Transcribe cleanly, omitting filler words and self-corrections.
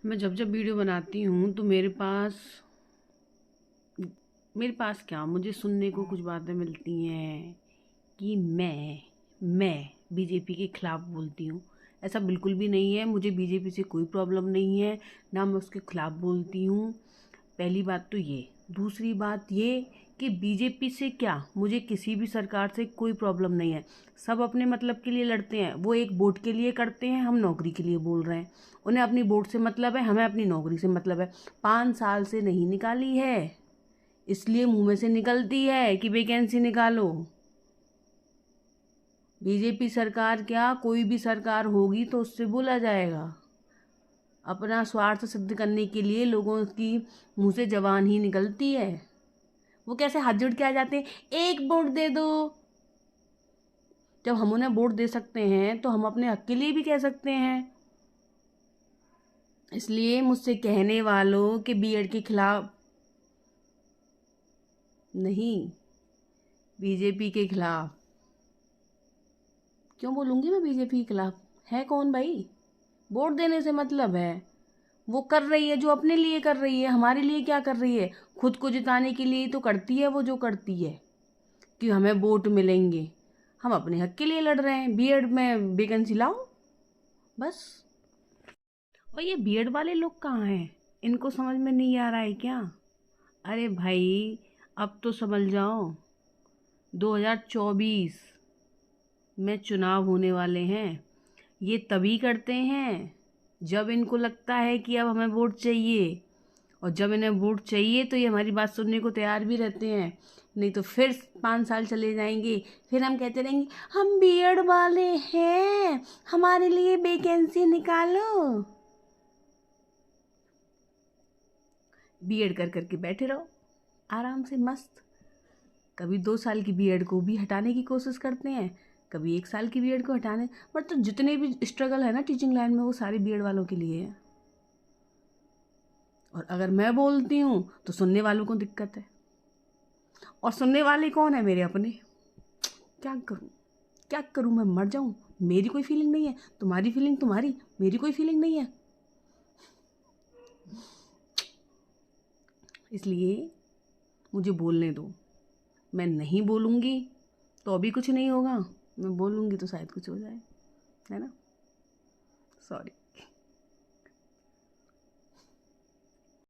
मैं जब जब वीडियो बनाती हूँ तो मेरे पास क्या मुझे सुनने को कुछ बातें मिलती हैं कि मैं बीजेपी के खिलाफ बोलती हूँ। ऐसा बिल्कुल भी नहीं है, मुझे बीजेपी से कोई प्रॉब्लम नहीं है, ना मैं उसके खिलाफ बोलती हूँ। पहली बात तो ये। दूसरी बात ये कि बीजेपी से क्या, मुझे किसी भी सरकार से कोई प्रॉब्लम नहीं है। सब अपने मतलब के लिए लड़ते हैं, वो एक वोट के लिए करते हैं, हम नौकरी के लिए बोल रहे हैं। उन्हें अपनी वोट से मतलब है, हमें अपनी नौकरी से मतलब है। 5 साल से नहीं निकाली है, इसलिए मुंह में से निकलती है कि वैकेंसी निकालो। बीजेपी सरकार क्या, कोई भी सरकार होगी तो उससे बोला जाएगा। अपना स्वार्थ सिद्ध करने के लिए लोगों की मुंह से जबान ही निकलती है। वो कैसे हाथ जोड़ के आ जाते हैं, एक वोट दे दो। जब हम उन्हें वोट दे सकते हैं तो हम अपने हक के लिए भी कह सकते हैं। इसलिए मुझसे कहने वालों के बीएड के खिलाफ नहीं, बीजेपी के खिलाफ क्यों बोलूँगी मैं? बीजेपी के खिलाफ है कौन भाई? वोट देने से मतलब है। वो कर रही है जो अपने लिए कर रही है, हमारे लिए क्या कर रही है? खुद को जिताने के लिए तो करती है वो जो करती है कि हमें वोट मिलेंगे। हम अपने हक के लिए लड़ रहे हैं, बीएड में वैकेंसी लाओ बस। और ये बीएड वाले लोग कहाँ हैं? इनको समझ में नहीं आ रहा है क्या? अरे भाई, अब तो समझ जाओ, 2024 में चुनाव होने वाले हैं। ये तभी करते हैं जब इनको लगता है कि अब हमें वोट चाहिए, और जब इन्हें वोट चाहिए तो ये हमारी बात सुनने को तैयार भी रहते हैं। नहीं तो फिर 5 साल चले जाएंगे, फिर हम कहते रहेंगे हम बीएड वाले हैं, हमारे लिए वैकेंसी निकालो। बीएड कर करके बैठे रहो आराम से मस्त। कभी 2 साल की बीएड को भी हटाने की कोशिश करते हैं, कभी 1 साल की बीएड को हटाने। बट तो जितने भी स्ट्रगल है ना टीचिंग लाइन में, वो सारे बीएड वालों के लिए है। और अगर मैं बोलती हूँ तो सुनने वालों को दिक्कत है, और सुनने वाले कौन है? मेरे अपने। क्या करूँ, क्या करूँ? मैं मर जाऊँ? मेरी कोई फीलिंग नहीं है, तुम्हारी फीलिंग तुम्हारी, मेरी कोई फीलिंग नहीं है। इसलिए मुझे बोलने दो। मैं नहीं बोलूँगी तो अभी कुछ नहीं होगा, मैं बोलूँगी तो शायद कुछ हो जाए, है ना? सॉरी।